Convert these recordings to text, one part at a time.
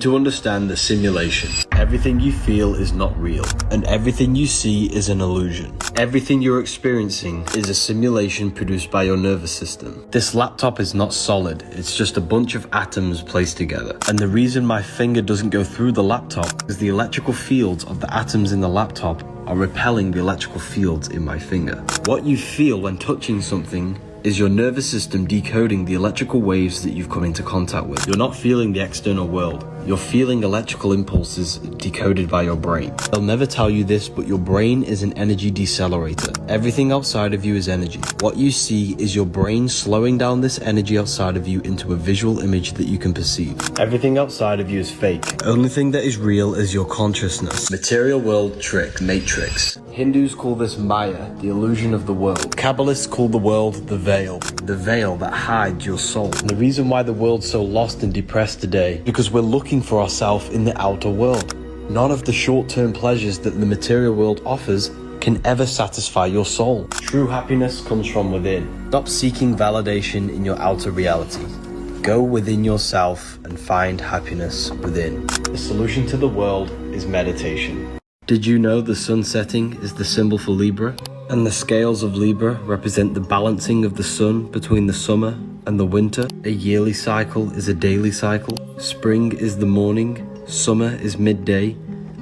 to understand the simulation. Everything you feel is not real, and everything you see is an illusion. Everything you're experiencing is a simulation produced by your nervous system. This laptop is not solid, it's just a bunch of atoms placed together. And the reason my finger doesn't go through the laptop is the electrical fields of the atoms in the laptop are repelling the electrical fields in my finger. What you feel when touching something is your nervous system decoding the electrical waves that you've come into contact with. You're not feeling the external world. You're feeling electrical impulses decoded by your brain. They'll never tell you this, but your brain is an energy decelerator. Everything outside of you is energy. What you see is your brain slowing down this energy outside of you into a visual image that you can perceive. Everything outside of you is fake. Only thing that is real is your consciousness. Material world trick, matrix. Hindus call this Maya, the illusion of the world. Kabbalists call the world the veil that hides your soul. And the reason why the world's so lost and depressed today, because we're looking for ourselves in the outer world. None of the short-term pleasures that the material world offers can ever satisfy your soul. True happiness comes from within. Stop seeking validation in your outer reality. Go within yourself and find happiness within. The solution to the world is meditation. Did you know the sun setting is the symbol for Libra? And the scales of Libra represent the balancing of the sun between the summer and the winter. A yearly cycle is a daily cycle. Spring is the morning, summer is midday,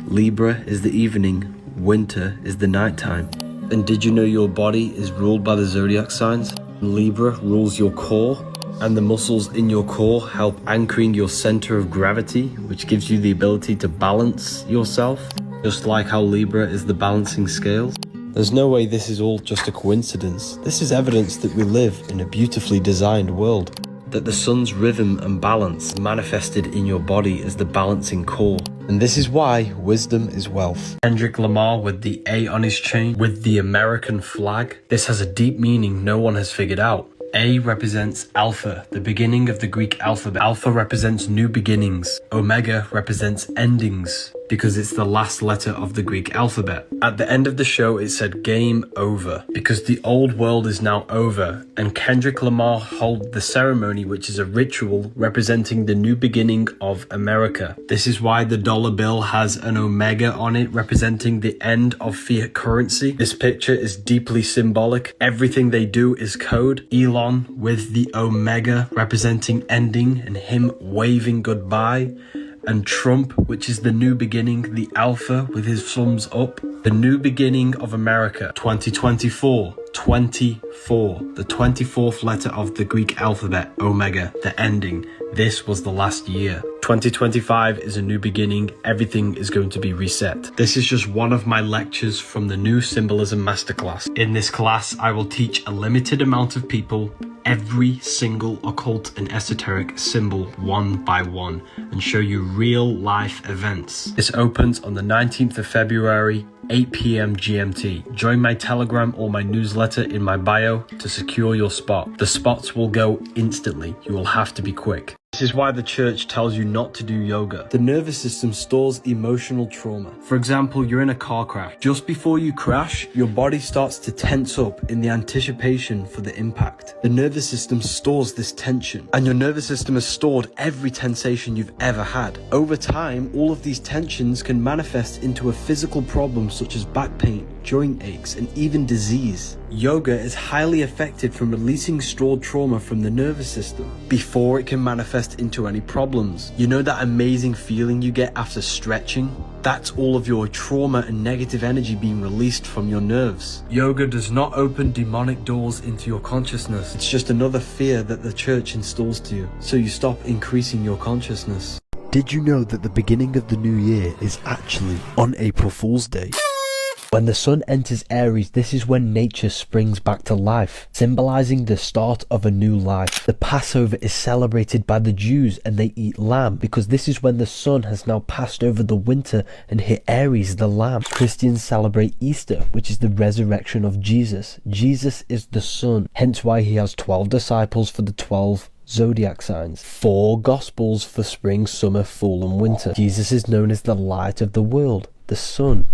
Libra is the evening, winter is the nighttime. And did you know your body is ruled by the zodiac signs? Libra rules your core, and the muscles in your core help anchoring your center of gravity, which gives you the ability to balance yourself, just like how Libra is the balancing scales. There's no way this is all just a coincidence. This is evidence that we live in a beautifully designed world. That the sun's rhythm and balance manifested in your body as the balancing core. And this is why wisdom is wealth. Kendrick Lamar with the A on his chain, with the American flag. This has a deep meaning no one has figured out. A represents Alpha, the beginning of the Greek alphabet. Alpha represents new beginnings. Omega represents endings, because it's the last letter of the Greek alphabet. At the end of the show, it said game over, because the old world is now over, and Kendrick Lamar held the ceremony, which is a ritual representing the new beginning of America. This is why the dollar bill has an omega on it, representing the end of fiat currency. This picture is deeply symbolic. Everything they do is code. Elon with the omega representing ending and him waving goodbye. And Trump, which is the new beginning, the alpha with his thumbs up. The new beginning of America, 2024, 24, the 24th letter of the Greek alphabet, omega, the ending. This was the last year. 2025 is a new beginning. Everything is going to be reset. This is just one of my lectures from the new Symbolism Masterclass. In this class, I will teach a limited amount of people every single occult and esoteric symbol one by one and show you real life events. This opens on the 19th of February, 8 p.m. GMT. Join my Telegram or my newsletter in my bio to secure your spot. The spots will go instantly. You will have to be quick. This is why the church tells you not to do yoga. The nervous system stores emotional trauma. For example, you're in a car crash. Just before you crash, your body starts to tense up in the anticipation for the impact. The nervous system stores this tension, and your nervous system has stored every sensation you've ever had. Over time, all of these tensions can manifest into a physical problem such as back pain, joint aches, and even disease. Yoga is highly effective from releasing stored trauma from the nervous system before it can manifest into any problems. You know that amazing feeling you get after stretching? That's all of your trauma and negative energy being released from your nerves. Yoga does not open demonic doors into your consciousness. It's just another fear that the church installs to you, so you stop increasing your consciousness. Did you know that the beginning of the new year is actually on April Fool's Day? When the sun enters Aries, this is when nature springs back to life, symbolizing the start of a new life. The Passover is celebrated by the Jews and they eat lamb because this is when the sun has now passed over the winter and hit Aries, the lamb. Christians celebrate Easter, which is the resurrection of Jesus. Jesus is the sun, hence why he has 12 disciples for the 12 zodiac signs, 4 gospels for spring, summer, fall and winter. Jesus is known as the light of the world, the sun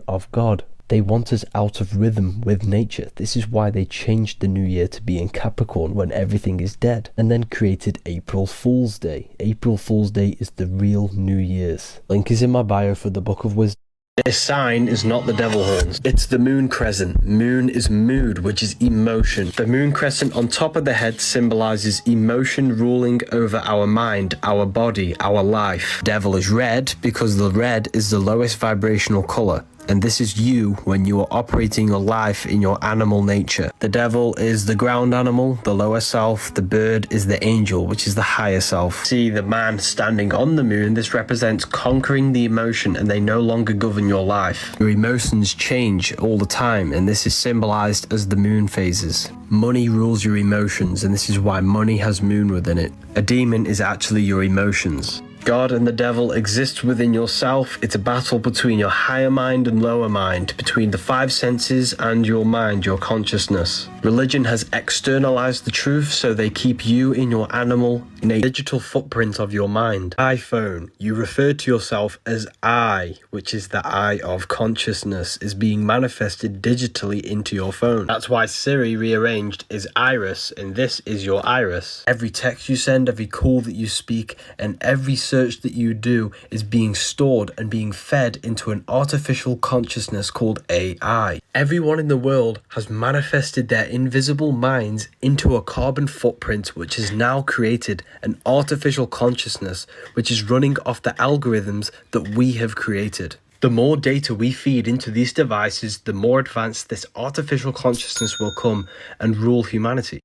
of God. They want us out of rhythm with nature. This is why they changed the new year to be in Capricorn when everything is dead, and then created April Fool's Day. April Fool's Day is the real New Year's. Link is in my bio for the Book of Wisdom. This sign is not the devil horns. It's the moon crescent. Moon is mood, which is emotion. The moon crescent on top of the head symbolizes emotion ruling over our mind, our body, our life. Devil is red because the red is the lowest vibrational color. And this is you when you are operating your life in your animal nature. The devil is the ground animal, the lower self. The bird is the angel, which is the higher self. See the man standing on the moon. This represents conquering the emotion, and they no longer govern your life. Your emotions change all the time, and this is symbolized as the moon phases. Money rules your emotions, and this is why money has moon within it. A demon is actually your emotions. God and the devil exist within yourself. It's a battle between your higher mind and lower mind, between the five senses and your mind, your consciousness. Religion has externalized the truth, so they keep you in your animal, in a digital footprint of your mind. iPhone, you refer to yourself as I, which is the eye of consciousness, is being manifested digitally into your phone. That's why Siri rearranged is Iris, and this is your iris. Every text you send, every call that you speak, and every search that you do is being stored and being fed into an artificial consciousness called AI. Everyone in the world has manifested their invisible minds into a carbon footprint, which has now created an artificial consciousness which is running off the algorithms that we have created. The more data we feed into these devices, the more advanced this artificial consciousness will come and rule humanity.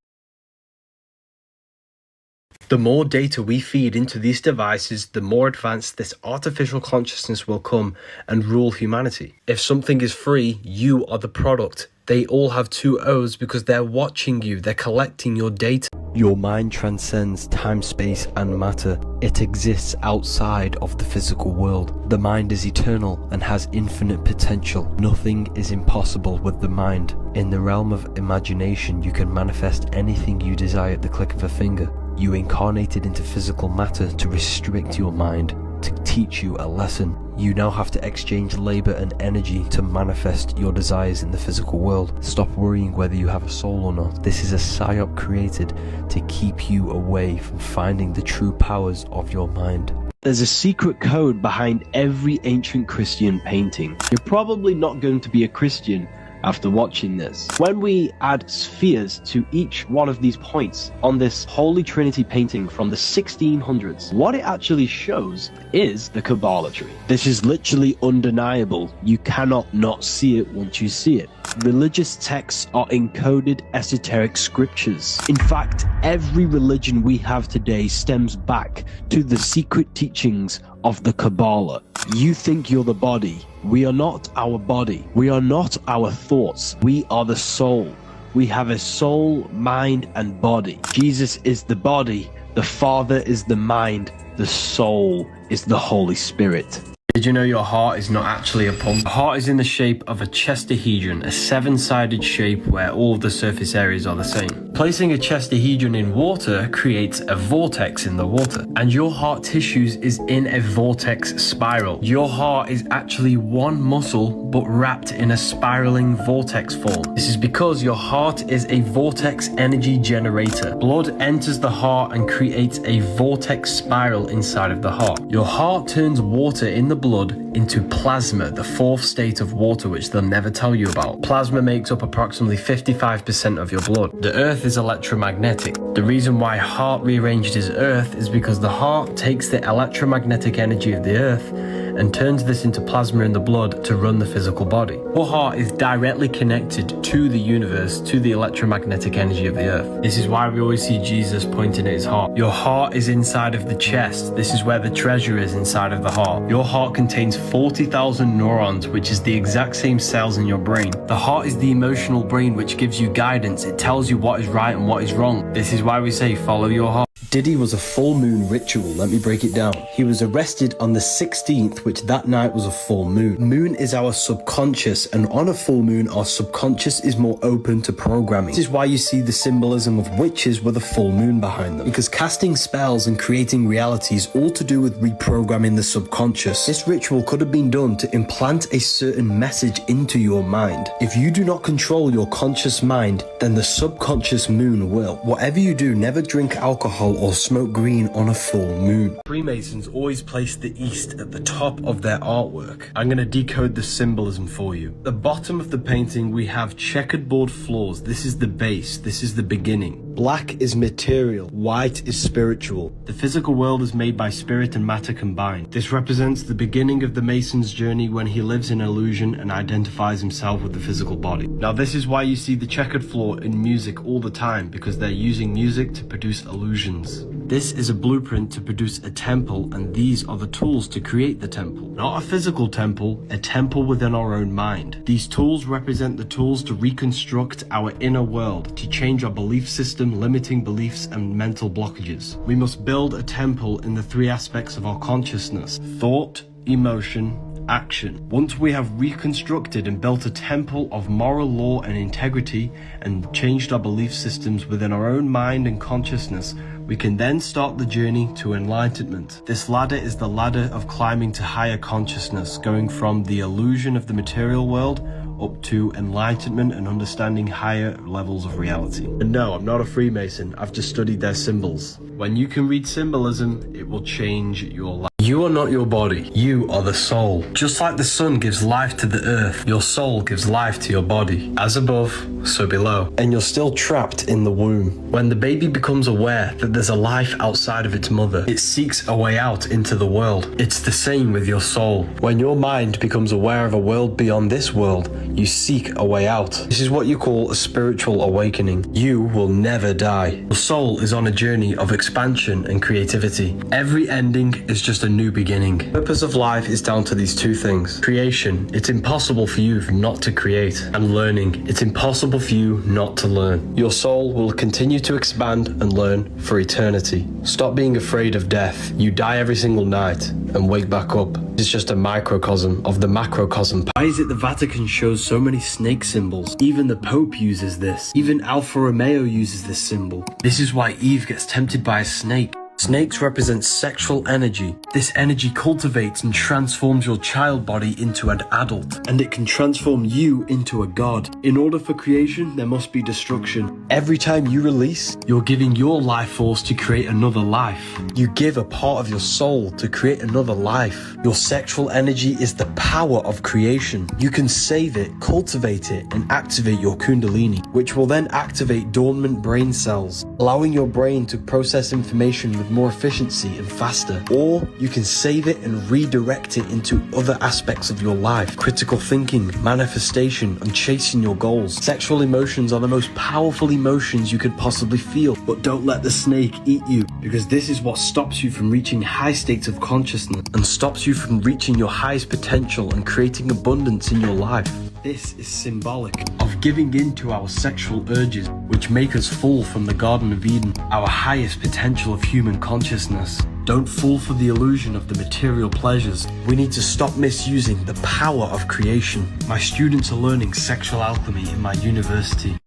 The more data we feed into these devices, the more advanced this artificial consciousness will come and rule humanity. If something is free, you are the product. They all have two O's because they're watching you, they're collecting your data. Your mind transcends time, space, and matter. It exists outside of the physical world. The mind is eternal and has infinite potential. Nothing is impossible with the mind. In the realm of imagination, you can manifest anything you desire at the click of a finger. You incarnated into physical matter to restrict your mind, to teach you a lesson. You now have to exchange labor and energy to manifest your desires in the physical world. Stop worrying whether you have a soul or not. This is a psyop created to keep you away from finding the true powers of your mind. There's a secret code behind every ancient Christian painting. You're probably not going to be a Christian after watching this. When we add spheres to each one of these points on this Holy Trinity painting from the 1600s, what it actually shows is the Kabbalah tree. This is literally undeniable. You cannot not see it once you see it. Religious texts are encoded esoteric scriptures. In fact, every religion we have today stems back to the secret teachings of the Kabbalah. You think you're the body. We are not our body. We are not our thoughts. We are the soul. We have a soul, mind, and body. Jesus is the body. The Father is the mind. The soul is the Holy Spirit. Did you know your heart is not actually a pump? The heart is in the shape of a chestahedron, a seven-sided shape where all of the surface areas are the same. Placing a chestahedron in water creates a vortex in the water, and your heart tissues is in a vortex spiral. Your heart is actually one muscle but wrapped in a spiraling vortex form. This is because your heart is a vortex energy generator. Blood enters the heart and creates a vortex spiral inside of the heart. Your heart turns water in the blood into plasma, the fourth state of water, which they'll never tell you about. Plasma makes up approximately 55% of your blood. The earth is electromagnetic. The reason why heart rearranged is earth is because the heart takes the electromagnetic energy of the earth and turns this into plasma in the blood to run the physical body. Your heart is directly connected to the universe, to the electromagnetic energy of the earth. This is why we always see Jesus pointing at his heart. Your heart is inside of the chest. This is where the treasure is, inside of the heart. Your heart contains 40,000 neurons, which is the exact same cells in your brain. The heart is the emotional brain which gives you guidance. It tells you what is right and what is wrong. This is why we say follow your heart. Diddy was a full moon ritual. Let me break it down. He was arrested on the 16th, which that night was a full moon. Moon is our subconscious, and on a full moon, our subconscious is more open to programming. This is why you see the symbolism of witches with a full moon behind them. Because casting spells and creating reality is all to do with reprogramming the subconscious. This ritual could have been done to implant a certain message into your mind. If you do not control your conscious mind, then the subconscious moon will. Whatever you do, never drink alcohol or smoke green on a full moon. Freemasons always place the east at the top of their artwork. I'm going to decode the symbolism for you. At the bottom of the painting, we have checkered board floors. This is the base. This is the beginning. Black is material. White is spiritual. The physical world is made by spirit and matter combined. This represents the beginning of the Mason's journey when he lives in illusion and identifies himself with the physical body. Now this is why you see the checkered floor in music all the time, because they're using music to produce illusions. This is a blueprint to produce a temple, and these are the tools to create the temple. Not a physical temple, a temple within our own mind. These tools represent the tools to reconstruct our inner world, to change our belief system, limiting beliefs and mental blockages. We must build a temple in the three aspects of our consciousness: thought, emotion, action. Once we have reconstructed and built a temple of moral law and integrity and changed our belief systems within our own mind and consciousness, we can then start the journey to enlightenment. This ladder is the ladder of climbing to higher consciousness, going from the illusion of the material world up to enlightenment and understanding higher levels of reality. And no, I'm not a Freemason, I've just studied their symbols. When you can read symbolism, it will change your life. You are not your body, you are the soul. Just like the sun gives life to the earth, your soul gives life to your body. As above, so below. And you're still trapped in the womb. When the baby becomes aware that there's a life outside of its mother, it seeks a way out into the world. It's the same with your soul. When your mind becomes aware of a world beyond this world, you seek a way out. This is what you call a spiritual awakening. You will never die. Your soul is on a journey of expansion and creativity. Every ending is just a new beginning. The purpose of life is down to these two things. Creation, it's impossible for you not to create. And learning, it's impossible for you not to learn. Your soul will continue to expand and learn for eternity. Stop being afraid of death. You die every single night and wake back up. It's just a microcosm of the macrocosm. Why is it the Vatican shows so many snake symbols? Even the Pope uses this. Even Alfa Romeo uses this symbol. This is why Eve gets tempted by a snake. Snakes represent sexual energy. This energy cultivates and transforms your child body into an adult, and it can transform you into a god. In order for creation, there must be destruction. Every time you release, you're giving your life force to create another life. You give a part of your soul to create another life. Your sexual energy is the power of creation. You can save it, cultivate it, and activate your Kundalini, which will then activate dormant brain cells, allowing your brain to process information with more efficiency and faster. Or you can save it and redirect it into other aspects of your life. Critical thinking, manifestation, and chasing your goals. Sexual emotions are the most powerful emotions you could possibly feel, but don't let the snake eat you, because this is what stops you from reaching high states of consciousness and stops you from reaching your highest potential and creating abundance in your life. This is symbolic of giving in to our sexual urges, which make us fall from the Garden of Eden, our highest potential of human consciousness. Don't fall for the illusion of the material pleasures. We need to stop misusing the power of creation. My students are learning sexual alchemy in my university.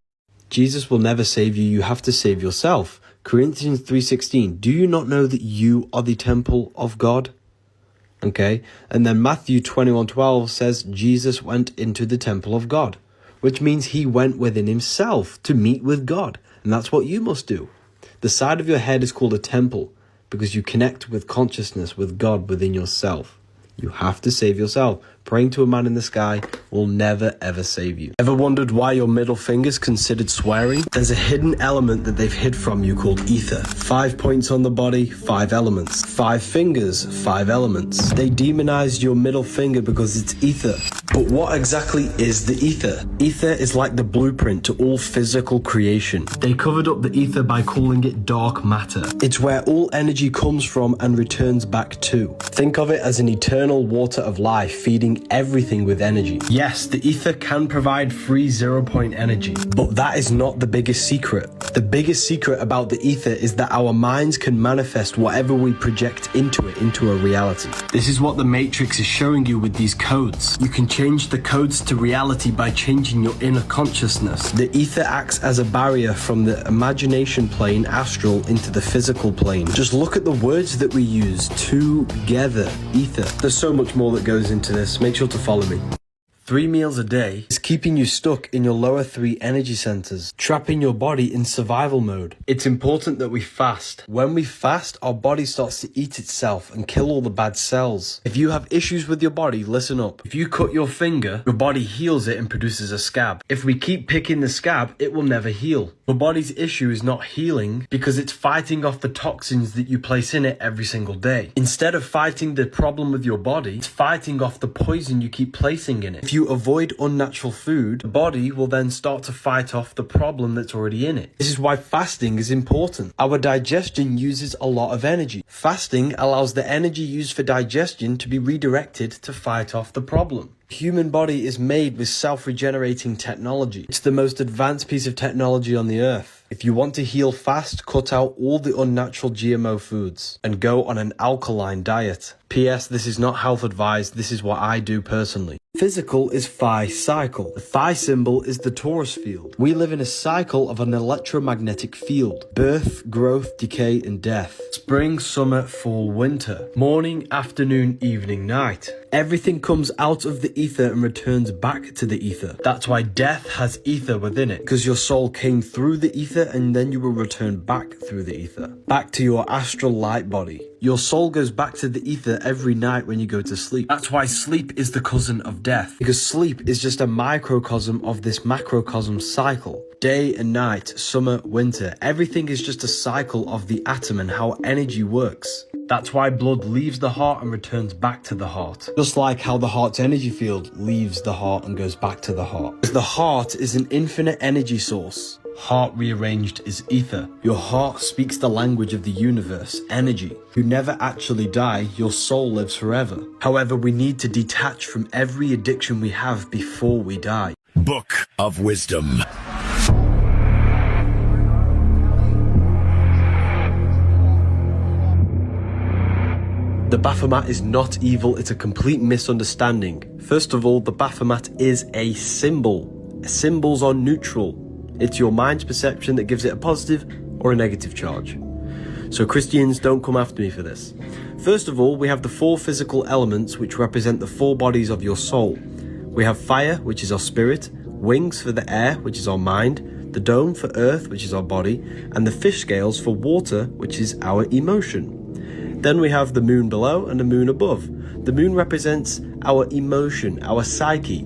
Jesus will never save you, you have to save yourself. Corinthians 3:16, do you not know that you are the temple of God? Okay, and then Matthew 21:12 says Jesus went into the temple of God, which means he went within himself to meet with God, and that's what you must do. The side of your head is called a temple because you connect with consciousness, with God within yourself. You have to save yourself. Praying to a man in the sky will never ever save you. Ever wondered why your middle finger is considered swearing? There's a hidden element that they've hid from you called ether. 5 points on the body, 5 elements. 5 fingers, 5 elements. They demonized your middle finger because it's ether. But what exactly is the ether? Ether is like the blueprint to all physical creation. They covered up the ether by calling it dark matter. It's where all energy comes from and returns back to. Think of it as an eternal water of life feeding everything with energy. Yes, the ether can provide free 0-point energy, but that is not the biggest secret. The biggest secret about the ether is that our minds can manifest whatever we project into it into a reality. This is what the Matrix is showing you with these codes. You can change the codes to reality by changing your inner consciousness. The ether acts as a barrier from the imagination plane astral into the physical plane. Just look at the words that we use. Together. Ether. There's so much more that goes into this. Make sure to follow me. 3 meals a day is keeping you stuck in your lower 3 energy centers, trapping your body in survival mode. It's important that we fast. When we fast, our body starts to eat itself and kill all the bad cells. If you have issues with your body, listen up. If you cut your finger, your body heals it and produces a scab. If we keep picking the scab, it will never heal. Your body's issue is not healing because it's fighting off the toxins that you place in it every single day. Instead of fighting the problem with your body, it's fighting off the poison you keep placing in it. If you avoid unnatural food, the body will then start to fight off the problem that's already in it. This is why fasting is important. Our digestion uses a lot of energy. Fasting allows the energy used for digestion to be redirected to fight off the problem. The human body is made with self-regenerating technology. It's the most advanced piece of technology on the earth. If you want to heal fast, cut out all the unnatural GMO foods and go on an alkaline diet. P.S. This is not health advice, this is what I do personally. Physical is Phi cycle. The Phi symbol is the Taurus field. We live in a cycle of an electromagnetic field. Birth, growth, decay, and death. Spring, summer, fall, winter. Morning, afternoon, evening, night. Everything comes out of the ether and returns back to the ether. That's why death has ether within it, because your soul came through the ether and then you will return back through the ether. Back to your astral light body. Your soul goes back to the ether every night when you go to sleep. That's why sleep is the cousin of death, because sleep is just a microcosm of this macrocosm cycle. Day and night, summer, winter, everything is just a cycle of the atom and how energy works. That's why blood leaves the heart and returns back to the heart. Just like how the heart's energy field leaves the heart and goes back to the heart. Because the heart is an infinite energy source. Heart rearranged is ether. Your heart speaks the language of the universe, energy. You never actually die, your soul lives forever. However, we need to detach from every addiction we have before we die. Book of Wisdom. The Baphomet is not evil, it's a complete misunderstanding. First of all, the Baphomet is a symbol. Symbols are neutral. It's your mind's perception that gives it a positive or a negative charge. So Christians, don't come after me for this. First of all, we have the 4 physical elements which represent the 4 bodies of your soul. We have fire, which is our spirit, wings for the air, which is our mind, the dome for earth, which is our body, and the fish scales for water, which is our emotion. Then we have the moon below and the moon above. The moon represents our emotion, our psyche.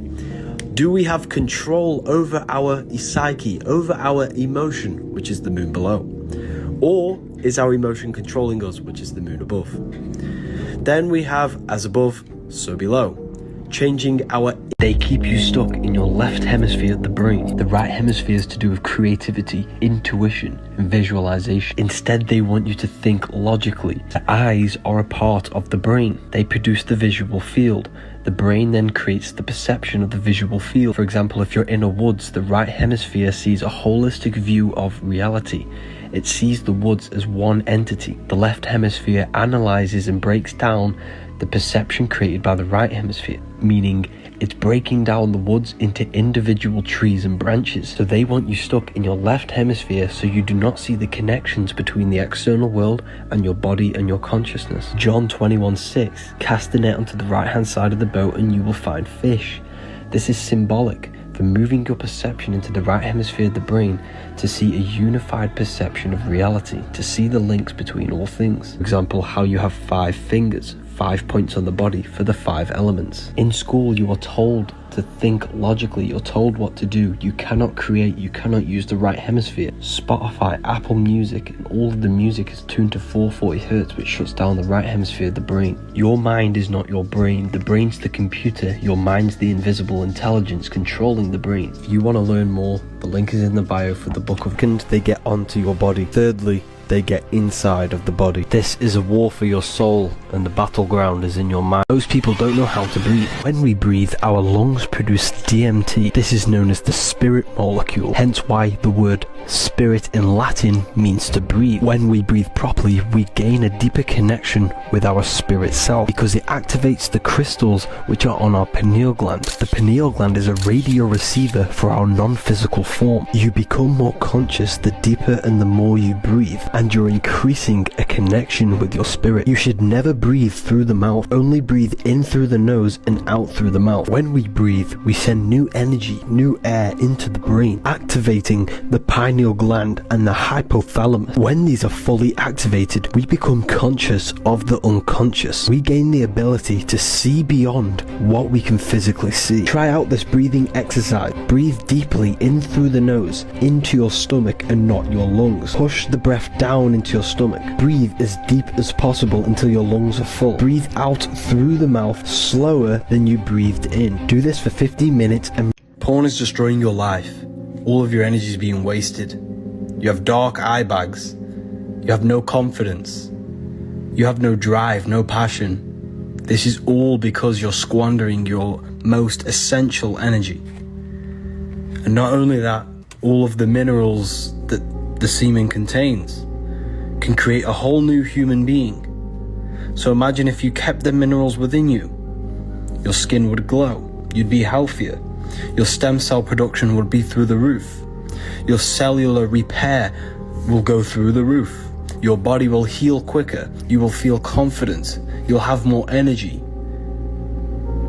Do we have control over our psyche, over our emotion, which is the moon below? Or is our emotion controlling us, which is the moon above? Then we have as above, so below. Changing our... They keep you stuck in your left hemisphere, the brain. The right hemisphere is to do with creativity, intuition, and visualization. Instead, they want you to think logically. The eyes are a part of the brain. They produce the visual field. The brain then creates the perception of the visual field. For example, if you're in a woods, the right hemisphere sees a holistic view of reality. It sees the woods as one entity. The left hemisphere analyzes and breaks down the perception created by the right hemisphere, meaning it's breaking down the woods into individual trees and branches. So they want you stuck in your left hemisphere so you do not see the connections between the external world and your body and your consciousness. John 21:6, cast the net onto the right hand side of the boat and you will find fish. This is symbolic for moving your perception into the right hemisphere of the brain to see a unified perception of reality, to see the links between all things. For example, how you have 5 fingers, 5 points on the body for the 5 elements. In school, you are told to think logically, you're told what to do. You cannot create, you cannot use the right hemisphere. Spotify, Apple Music, and all of the music is tuned to 440 Hz, which shuts down the right hemisphere of the brain. Your mind is not your brain. The brain's the computer. Your mind's the invisible intelligence controlling the brain. If you want to learn more, the link is in the bio for the book of Gland. They get onto your body. Thirdly, they get inside of the body. This is a war for your soul, and the battleground is in your mind. Most people don't know how to breathe. When we breathe, our lungs produce DMT. This is known as the spirit molecule, hence why the word spirit in Latin means to breathe. When we breathe properly, we gain a deeper connection with our spirit self because it activates the crystals which are on our pineal gland. The pineal gland is a radio receiver for our non-physical form. You become more conscious the deeper and the more you breathe, and you're increasing a connection with your spirit. You should never breathe through the mouth. Only breathe in through the nose and out through the mouth. When we breathe, we send new energy, new air into the brain, activating the pineal gland and the hypothalamus. When these are fully activated, we become conscious of the unconscious. We gain the ability to see beyond what we can physically see. Try out this breathing exercise. Breathe deeply in through the nose, into your stomach and not your lungs. Push the breath down into your stomach. Breathe as deep as possible until your lungs are full. Breathe out through the mouth slower than you breathed in. Do this for 15 minutes and Porn is destroying your life. All of your energy is being wasted. You have dark eye bags. You have no confidence. You have no drive, no passion. This is all because you're squandering your most essential energy. And not only that, all of the minerals that the semen contains can create a whole new human being. So imagine if you kept the minerals within you. Your skin would glow. You'd be healthier. Your stem cell production would be through the roof. Your cellular repair will go through the roof. Your body will heal quicker. You will feel confident. You'll have more energy.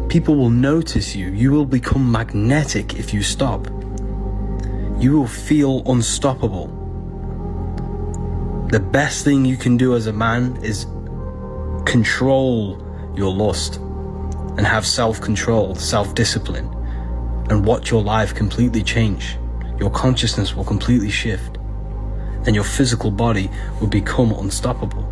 People will notice you. You will become magnetic if you stop. You will feel unstoppable. The best thing you can do as a man is control your lust and have self-control, self-discipline, and watch your life completely change. Your consciousness will completely shift, and your physical body will become unstoppable.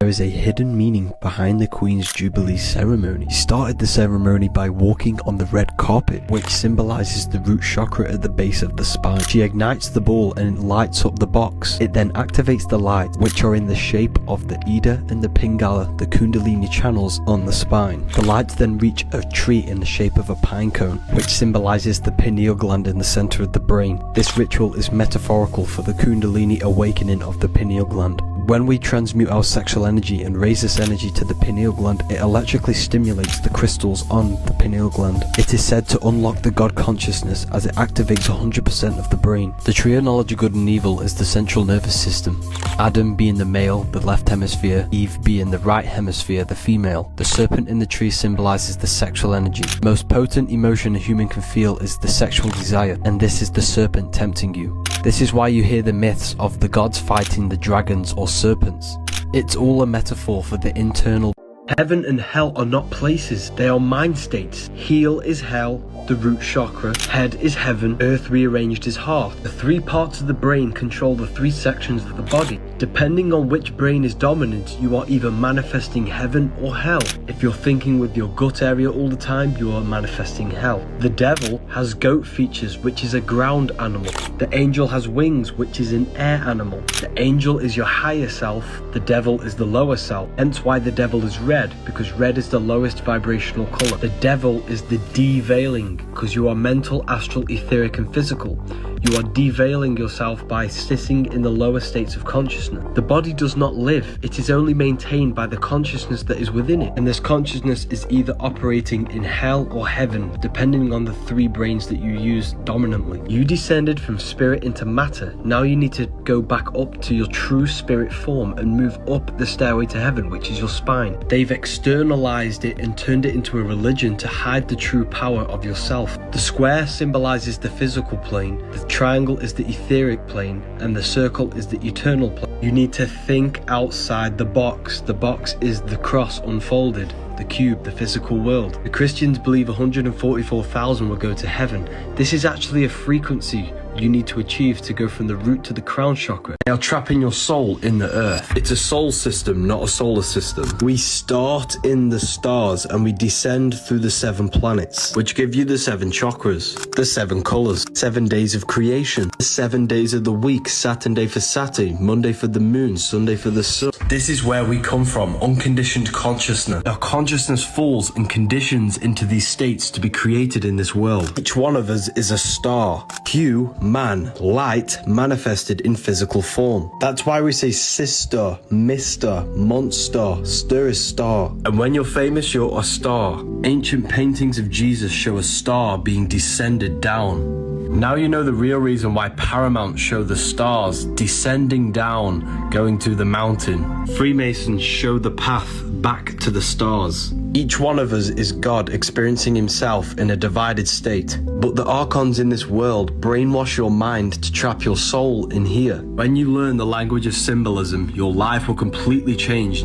There is a hidden meaning behind the Queen's Jubilee ceremony. She started the ceremony by walking on the red carpet, which symbolizes the root chakra at the base of the spine. She ignites the ball and it lights up the box. It then activates the lights, which are in the shape of the Ida and the Pingala, the Kundalini channels on the spine. The lights then reach a tree in the shape of a pine cone, which symbolizes the pineal gland in the center of the brain. This ritual is metaphorical for the Kundalini awakening of the pineal gland. When we transmute our sexual energy and raise this energy to the pineal gland, it electrically stimulates the crystals on the pineal gland. It is said to unlock the God consciousness as it activates 100% of the brain. The tree of knowledge of good and evil is the central nervous system. Adam being the male, the left hemisphere, Eve being the right hemisphere, the female. The serpent in the tree symbolizes the sexual energy. The most potent emotion a human can feel is the sexual desire, and this is the serpent tempting you. This is why you hear the myths of the gods fighting the dragons or serpents. It's all a metaphor for the internal. Heaven and hell are not places, they are mind states. Heel is hell, the root chakra. Head is heaven, earth rearranged is heart. The 3 parts of the brain control the 3 sections of the body. Depending on which brain is dominant, you are either manifesting heaven or hell. If you're thinking with your gut area all the time, you are manifesting hell. The devil has goat features, which is a ground animal. The angel has wings, which is an air animal. The angel is your higher self, the devil is the lower self. Hence why the devil is red, because red is the lowest vibrational color. The devil is the deveiling, because you are mental, astral, etheric and physical. You are deveiling yourself by sitting in the lower states of consciousness. The body does not live, it is only maintained by the consciousness that is within it. And this consciousness is either operating in hell or heaven, depending on the 3 brains that you use dominantly. You descended from spirit into matter. Now you need to go back up to your true spirit form and move up the stairway to heaven, which is your spine. They've externalized it and turned it into a religion to hide the true power of yourself. The square symbolizes the physical plane, the Triangle is the etheric plane, and the circle is the eternal plane. You need to think outside the box. The box is the cross unfolded, the cube, the physical world. The Christians believe 144,000 will go to heaven. This is actually a frequency you need to achieve to go from the root to the crown chakra. They are trapping your soul in the earth. It's a soul system, not a solar system. We start in the stars and we descend through the 7 planets, which give you the 7 chakras, the 7 colors, 7 days of creation, the 7 days of the week, Saturday for Saturn, Monday for the moon, Sunday for the sun. This is where we come from, unconditioned consciousness. Our consciousness falls and conditions into these states to be created in this world. Each one of us is a star. Hue, man, light manifested in physical form. That's why we say sister, mister, monster, stir is star. And when you're famous, you're a star. Ancient paintings of Jesus show a star being descended down. Now you know the real reason why Paramount show the stars descending down, going to the mountain. Freemasons show the path back to the stars. Each one of us is God experiencing himself in a divided state. But the archons in this world brainwash your mind to trap your soul in here. When you learn the language of symbolism, your life will completely change.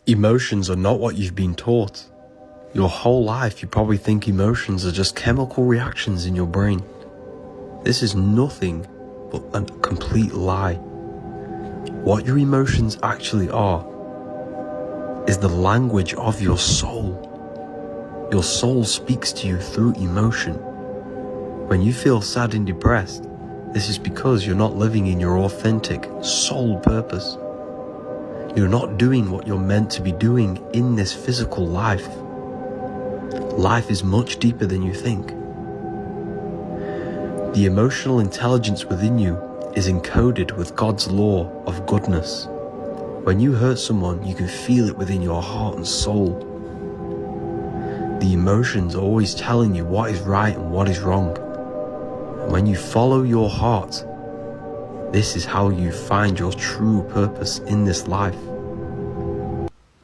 Emotions are not what you've been taught. Your whole life you probably think emotions are just chemical reactions in your brain. This is nothing but a complete lie. What your emotions actually are is the language of your soul. Your soul speaks to you through emotion. When you feel sad and depressed, this is because you're not living in your authentic soul purpose. You're not doing what you're meant to be doing in this physical life. Life is much deeper than you think. The emotional intelligence within you is encoded with God's law of goodness. When you hurt someone, you can feel it within your heart and soul. The emotions are always telling you what is right and what is wrong. And when you follow your heart, this is how you find your true purpose in this life.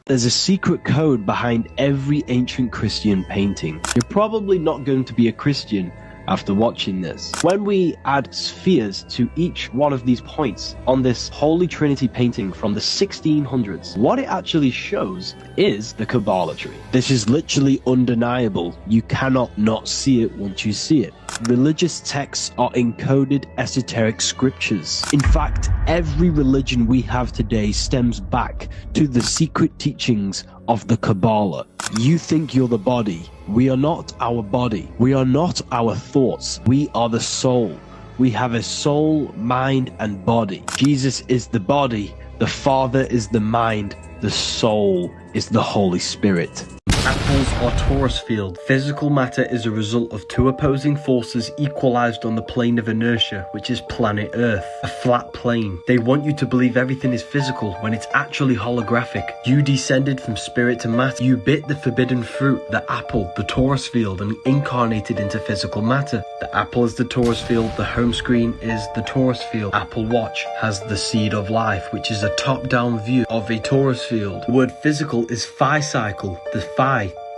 There's a secret code behind every ancient Christian painting. You're probably not going to be a Christian after watching this. When we add spheres to each one of these points on this Holy Trinity painting from the 1600s, what it actually shows is the Kabbalah tree. This is literally undeniable. You cannot not see it once you see it. Religious texts are encoded esoteric scriptures. In fact, every religion we have today stems back to the secret teachings of the Kabbalah. You think you're the body. We are not our body. We are not our thoughts. We are the soul. We have a soul, mind, and body. Jesus is the body. The Father is the mind. The soul is the Holy Spirit. Apples are torus field. Physical matter is a result of 2 opposing forces equalized on the plane of inertia, which is planet Earth, a flat plane. They want you to believe everything is physical when it's actually holographic. You descended from spirit to matter. You bit the forbidden fruit, the apple, the torus field, and incarnated into physical matter. The apple is the torus field, the home screen is the torus field. Apple Watch has the seed of life, which is a top-down view of a torus field. The word physical is phi cycle, the phi.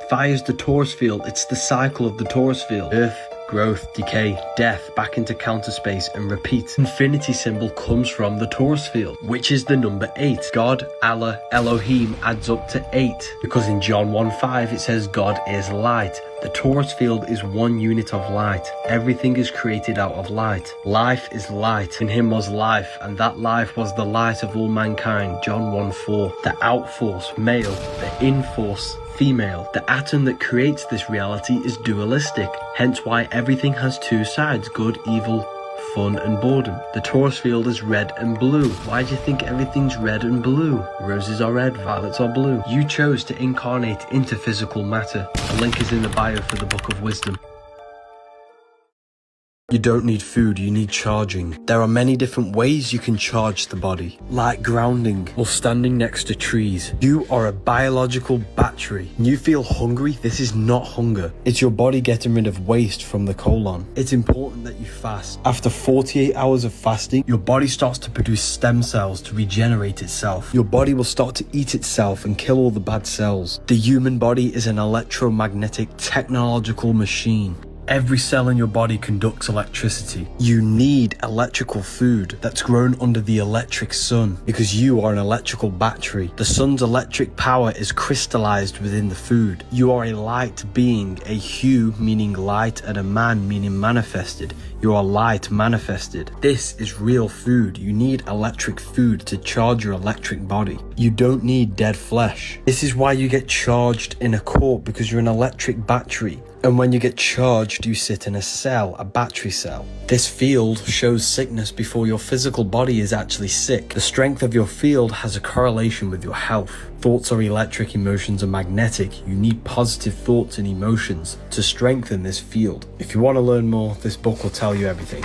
Phi is the torus field, it's the cycle of the torus field. Earth, growth, decay, death, back into counter space and repeat. Infinity symbol comes from the torus field, which is the number 8. God, Allah, Elohim adds up to 8, because in John 1:5 it says God is light. The torus field is 1 unit of light. Everything is created out of light. Life is light. In him was life, and that life was the light of all mankind. John 1:4. The outforce, male. The inforce, female. The atom that creates this reality is dualistic, hence why everything has 2 sides, good, evil, fun and boredom. The torus field is red and blue. Why do you think everything's red and blue? Roses are red, violets are blue. You chose to incarnate into physical matter. The link is in the bio for the Book of Wisdom. You don't need food, you need charging. There are many different ways you can charge the body, like grounding or standing next to trees. You are a biological battery. When you feel hungry, this is not hunger. It's your body getting rid of waste from the colon. It's important that you fast. After 48 hours of fasting, your body starts to produce stem cells to regenerate itself. Your body will start to eat itself and kill all the bad cells. The human body is an electromagnetic technological machine. Every cell in your body conducts electricity. You need electrical food that's grown under the electric sun because you are an electrical battery. The sun's electric power is crystallized within the food. You are a light being, a hue meaning light and a man meaning manifested. You are light manifested. This is real food. You need electric food to charge your electric body. You don't need dead flesh. This is why you get charged in a court, because you're an electric battery. And when you get charged, you sit in a cell, a battery cell. This field shows sickness before your physical body is actually sick. The strength of your field has a correlation with your health. Thoughts are electric, emotions are magnetic. You need positive thoughts and emotions to strengthen this field. If you want to learn more, this book will tell you everything.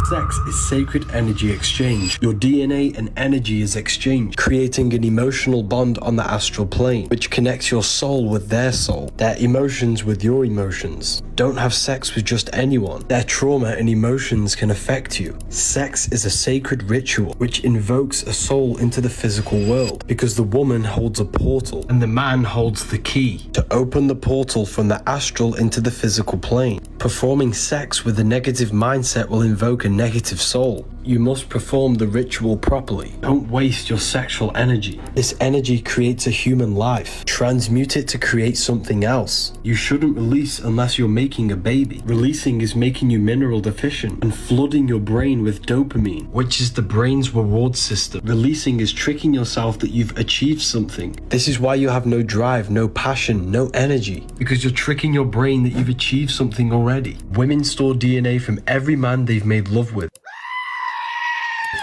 Sex is sacred energy exchange. Your DNA and energy is exchanged, creating an emotional bond on the astral plane, which connects your soul with their soul, their emotions with your emotions. Don't have sex with just anyone. Their trauma and emotions can affect you. Sex is a sacred ritual which invokes a soul into the physical world, because the woman holds a portal and the man holds the key to open the portal from the astral into the physical plane. Performing sex with a negative mindset will invoke a negative soul. You must perform the ritual properly. Don't waste your sexual energy. This energy creates a human life. Transmute it to create something else. You shouldn't release unless you're making a baby. Releasing is making you mineral deficient and flooding your brain with dopamine, which is the brain's reward system. Releasing is tricking yourself that you've achieved something. This is why you have no drive, no passion, no energy, because you're tricking your brain that you've achieved something already. Women store DNA from every man they've made love with,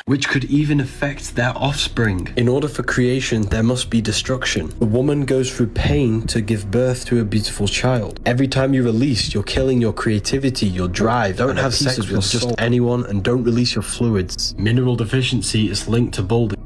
which could even affect their offspring. In order for creation, there must be destruction. The woman goes through pain to give birth to a beautiful child. Every time you release, you're killing your creativity, your drive. Don't have sex with just anyone, and don't release your fluids. Mineral deficiency is linked to balding.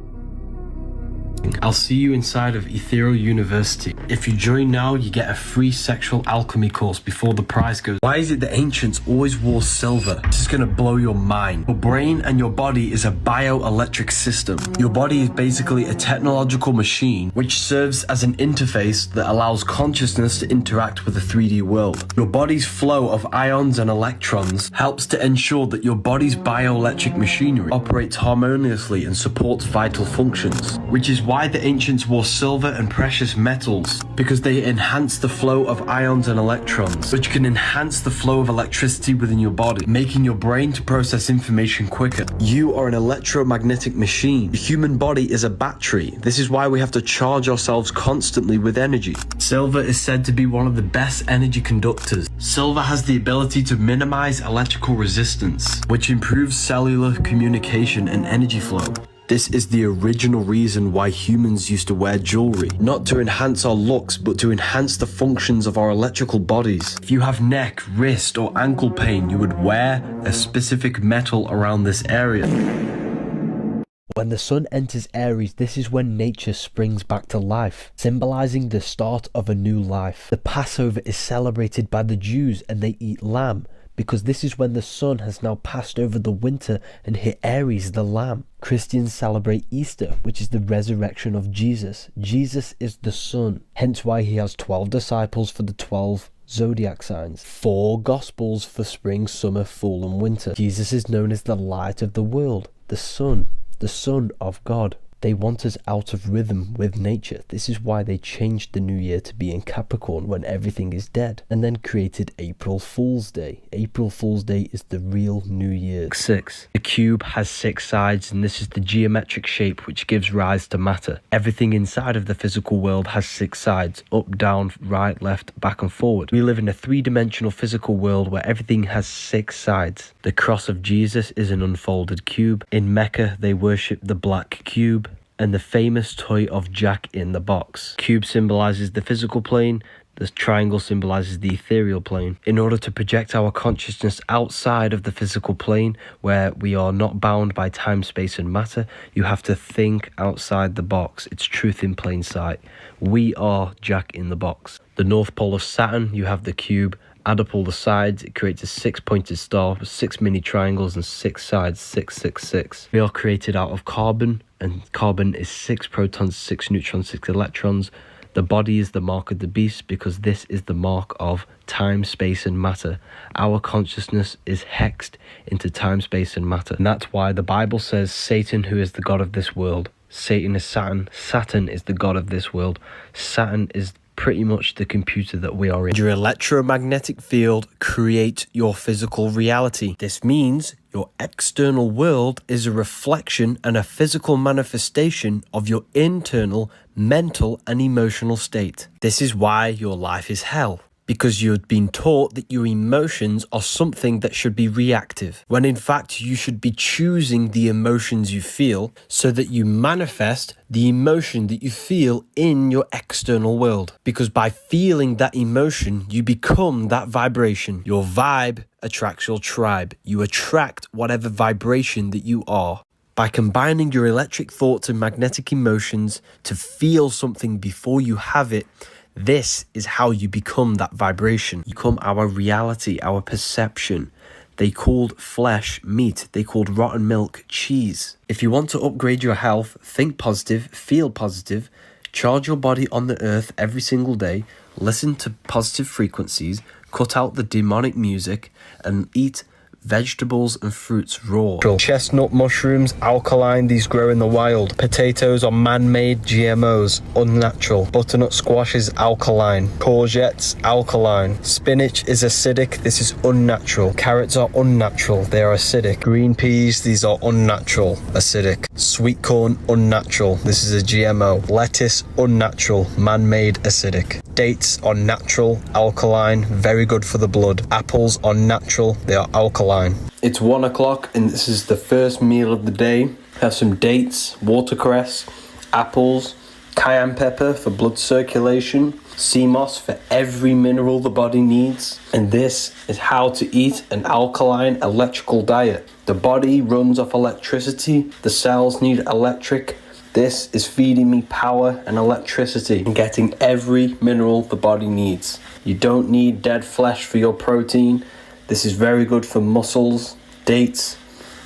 I'll see you inside of Ethereal University. If you join now, you get a free sexual alchemy course before the price goes. Why is it the ancients always wore silver? This is gonna blow your mind. Your brain and your body is a bioelectric system. Your body is basically a technological machine which serves as an interface that allows consciousness to interact with the 3D world. Your body's flow of ions and electrons helps to ensure that your body's bioelectric machinery operates harmoniously and supports vital functions, which is why the ancients wore silver and precious metals, because they enhance the flow of ions and electrons, which can enhance the flow of electricity within your body, making your brain to process information quicker. You are an electromagnetic machine. The human body is a battery. This is why we have to charge ourselves constantly with energy. Silver is said to be one of the best energy conductors. Silver has the ability to minimize electrical resistance, which improves cellular communication and energy flow. This is the original reason why humans used to wear jewelry, not to enhance our looks, but to enhance the functions of our electrical bodies. If you have neck, wrist, or ankle pain, you would wear a specific metal around this area. When the sun enters Aries, this is when nature springs back to life, symbolizing the start of a new life. The Passover is celebrated by the Jews and they eat lamb, because this is when the sun has now passed over the winter and hit Aries, the lamb. Christians celebrate Easter, which is the resurrection of Jesus. Jesus is the sun, hence why he has 12 disciples for the 12 zodiac signs, 4 gospels for spring, summer, fall and winter. Jesus is known as the light of the world, the Son of God. They want us out of rhythm with nature. This is why they changed the new year to be in Capricorn when everything is dead, and then created April Fool's Day. April Fool's Day is the real new year. 6. The cube has 6 sides, and this is the geometric shape which gives rise to matter. Everything inside of the physical world has 6 sides: up, down, right, left, back and forward. We live in a 3-dimensional physical world where everything has 6 sides. The cross of Jesus is an unfolded cube. In Mecca, they worship the black cube and the famous toy of Jack in the Box. Cube symbolizes the physical plane, the triangle symbolizes the ethereal plane. In order to project our consciousness outside of the physical plane, where we are not bound by time, space and matter, you have to think outside the box. It's truth in plain sight. We are Jack in the Box. The North Pole of Saturn, you have the cube. Add up all the sides, it creates a 6-pointed star with 6 mini triangles and 6 sides, 666. We are created out of carbon, and carbon is 6 protons, 6 neutrons, 6 electrons. The body is the mark of the beast because this is the mark of time, space, and matter. Our consciousness is hexed into time, space, and matter. And that's why the Bible says Satan, who is the god of this world, Satan is Saturn. Saturn is the god of this world. Saturn is pretty much the computer that we are in. Your electromagnetic field creates your physical reality. This means your external world is a reflection and a physical manifestation of your internal mental and emotional state. This is why your life is hell. Because you've been taught that your emotions are something that should be reactive, when in fact you should be choosing the emotions you feel so that you manifest the emotion that you feel in your external world. Because by feeling that emotion, you become that vibration. Your vibe attracts your tribe. You attract whatever vibration that you are. By combining your electric thoughts and magnetic emotions to feel something before you have it, this is how you become that vibration. You become our reality, our perception. They called flesh meat. They called rotten milk cheese. If you want to upgrade your health, think positive, feel positive, charge your body on the earth every single day, listen to positive frequencies, cut out the demonic music, and eat vegetables and fruits raw. Chestnut mushrooms, alkaline, these grow in the wild. Potatoes are man-made GMOs, unnatural. Butternut squash is alkaline. Courgettes, alkaline. Spinach is acidic, this is unnatural. Carrots are unnatural, they are acidic. Green peas, these are unnatural, acidic. Sweet corn, unnatural, this is a GMO. Lettuce, unnatural, man-made, acidic. Dates are natural, alkaline, very good for the blood. Apples are natural, they are alkaline. It's 1 o'clock and this is the first meal of the day. Have some dates, watercress, apples, cayenne pepper for blood circulation, sea moss for every mineral the body needs. And this is how to eat an alkaline electrical diet. The body runs off electricity, the cells need electric. This is feeding me power and electricity and getting every mineral the body needs. You don't need dead flesh for your protein. This is very good for muscles. Dates,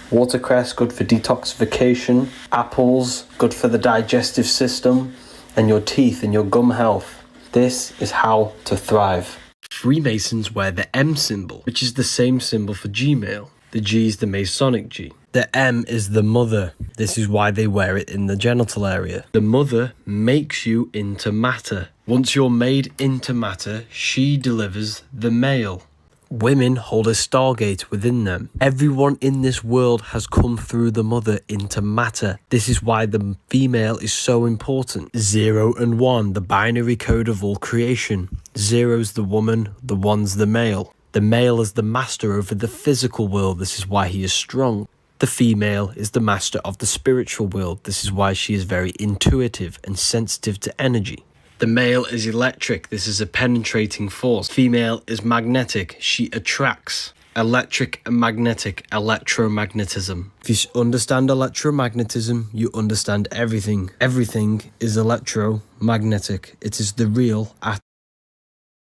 watercress, good for detoxification. Apples, good for the digestive system and your teeth and your gum health. This is how to thrive. Freemasons wear the M symbol, which is the same symbol for Gmail. The G is the Masonic G. The M is the mother. This is why they wear it in the genital area. The mother makes you into matter. Once you're made into matter, she delivers the male. Women hold a stargate within them. Everyone in this world has come through the mother into matter. This is why the female is so important. 0 and 1, the binary code of all creation. 0's the woman, the 1's the male. The male is the master over the physical world. This is why he is strong. The female is the master of the spiritual world. This is why she is very intuitive and sensitive to energy. The male is electric. This is a penetrating force. Female is magnetic. She attracts. Electric and magnetic, electromagnetism. If you understand electromagnetism, you understand everything. Everything is electromagnetic. It is the real atom.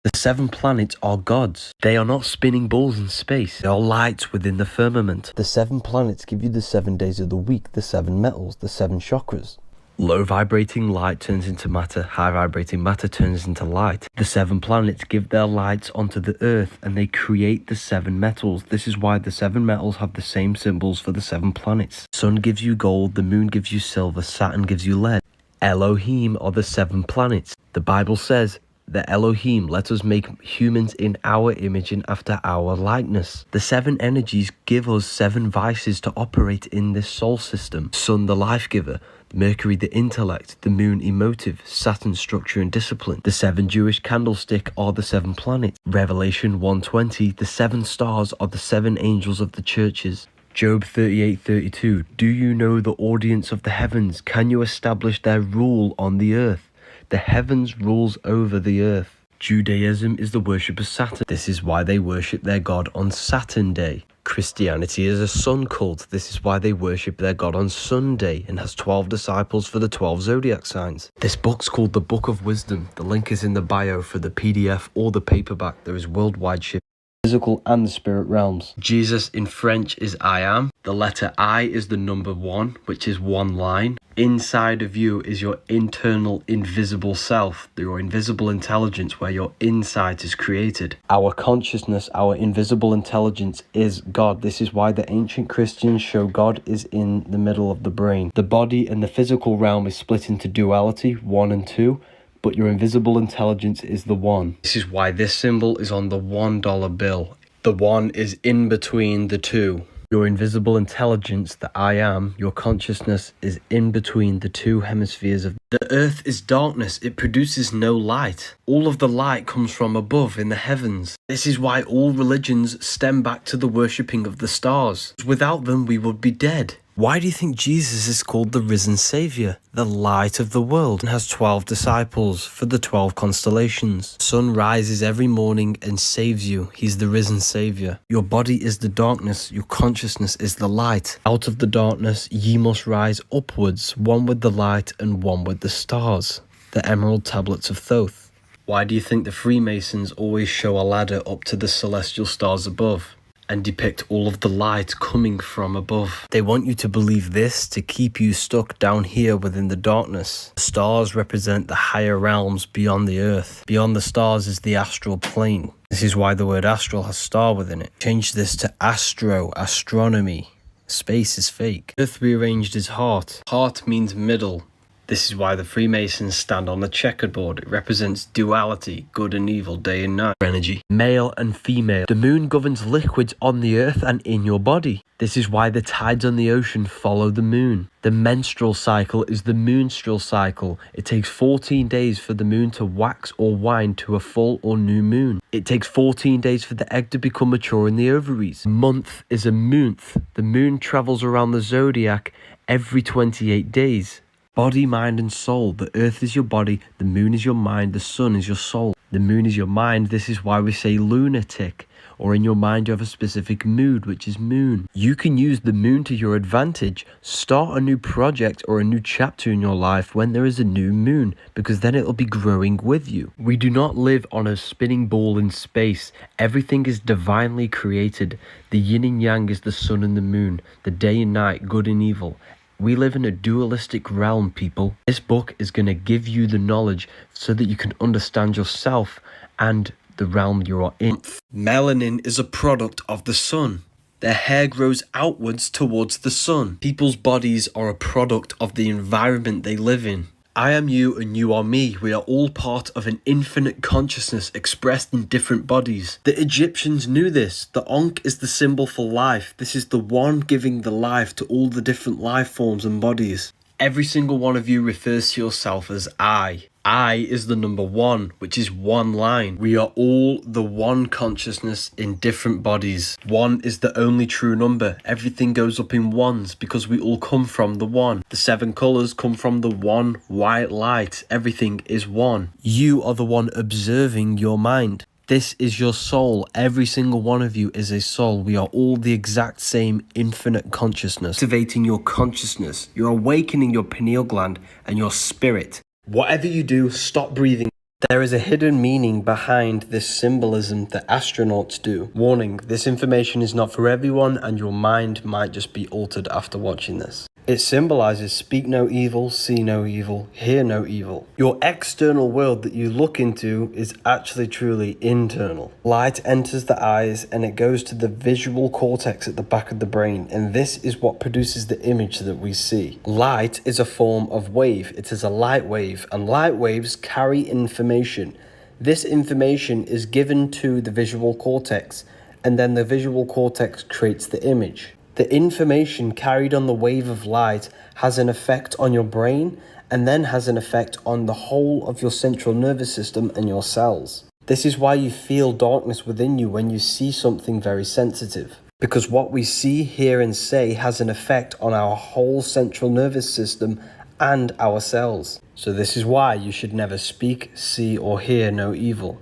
The 7 planets are gods. They are not spinning balls in space. They are lights within the firmament. The 7 planets give you the 7 days of the week, the 7 metals, the 7 chakras. Low vibrating light turns into matter, high vibrating matter turns into light. The 7 planets give their lights onto the earth and they create the 7 metals. This is why the 7 metals have the same symbols for the 7 planets. Sun gives you gold, the moon gives you silver, Saturn gives you lead. Elohim are the 7 planets. The Bible says, the Elohim, let us make humans in our image and after our likeness. The 7 energies give us 7 vices to operate in this soul system. Sun, the life giver. Mercury, the intellect. The moon, emotive. Saturn, structure and discipline. The 7 Jewish candlestick are the 7 planets. Revelation 1:20, the 7 stars are the 7 angels of the churches. Job 38:32, do you know the audience of the heavens? Can you establish their rule on the earth? The heavens rules over the earth. Judaism is the worship of Saturn. This is why they worship their god on Saturn Day. Christianity is a sun cult. This is why they worship their god on Sunday and has 12 disciples for the 12 zodiac signs. This book's called the Book of Wisdom. The link is in the bio for the PDF or the paperback. There is worldwide shipping. physical and the spirit realms. Jesus in French is I am. The letter I is the number 1, which is one line. Inside of you is your internal invisible self, your invisible intelligence where your insight is created. Our consciousness, our invisible intelligence is God. This is why the ancient Christians show God is in the middle of the brain. The body and the physical realm is split into duality, 1 and 2. But your invisible intelligence is the 1. This is why this symbol is on the $1 bill. The 1 is in between the 2. Your invisible intelligence, the I am, your consciousness is in between the 2 hemispheres of the earth is darkness. It produces no light. All of the light comes from above in the heavens. This is why all religions stem back to the worshipping of the stars. Without them, we would be dead. Why do you think Jesus is called the risen Saviour, the light of the world, and has 12 disciples for the 12 constellations? The sun rises every morning and saves you. He's the risen Saviour. Your body is the darkness, your consciousness is the light. Out of the darkness ye must rise upwards, one with the light and one with the stars, the emerald tablets of Thoth. Why do you think the Freemasons always show a ladder up to the celestial stars above and depict all of the light coming from above? They want you to believe this to keep you stuck down here within the darkness. The stars represent the higher realms beyond the earth. Beyond the stars is the astral plane. This is why the word astral has star within it. Change this to astro, astronomy. Space is fake. Earth rearranged is heart. Heart means middle. This is why the Freemasons stand on the checkerboard. It represents duality, good and evil, day and night. Energy. Male and female. The moon governs liquids on the earth and in your body. This is why the tides on the ocean follow the moon. The menstrual cycle is the moonstral cycle. It takes 14 days for the moon to wax or wind to a full or new moon. It takes 14 days for the egg to become mature in the ovaries. Month is a month. The moon travels around the zodiac every 28 days. Body, mind and soul. The earth is your body, the moon is your mind, the sun is your soul. The moon is your mind. This is why we say lunatic, or in your mind you have a specific mood, which is moon. You can use the moon to your advantage. Start a new project or a new chapter in your life when there is a new moon, because then it'll be growing with you. We do not live on a spinning ball in space. Everything is divinely created. The yin and yang is the sun and the moon, the day and night, good and evil. We live in a dualistic realm, people. This book is going to give you the knowledge so that you can understand yourself and the realm you are in. Melanin is a product of the sun. Their hair grows outwards towards the sun. People's bodies are a product of the environment they live in. I am you and you are me. We are all part of an infinite consciousness expressed in different bodies. The Egyptians knew this. The Ankh is the symbol for life. This is the one giving the life to all the different life forms and bodies. Every single one of you refers to yourself as I. I is the number 1, which is one line. We are all the one consciousness in different bodies. 1 is the only true number. Everything goes up in ones because we all come from the 1. The 7 colors come from the one white light. Everything is 1. You are the one observing your mind. This is your soul. Every single one of you is a soul. We are all the exact same infinite consciousness. Activating your consciousness. You're awakening your pineal gland and your spirit. Whatever you do, stop breathing. There is a hidden meaning behind this symbolism that astronauts do. Warning, this information is not for everyone and your mind might just be altered after watching this. It symbolizes speak no evil, see no evil, hear no evil. Your external world that you look into is actually truly internal. Light enters the eyes and it goes to the visual cortex at the back of the brain, and this is what produces the image that we see. Light is a form of wave. It is a light wave, and light waves carry information. This information is given to the visual cortex, and then the visual cortex creates the image. The information carried on the wave of light has an effect on your brain and then has an effect on the whole of your central nervous system and your cells. This is why you feel darkness within you when you see something very sensitive. Because what we see, hear and say has an effect on our whole central nervous system and our cells. So this is why you should never speak, see or hear no evil.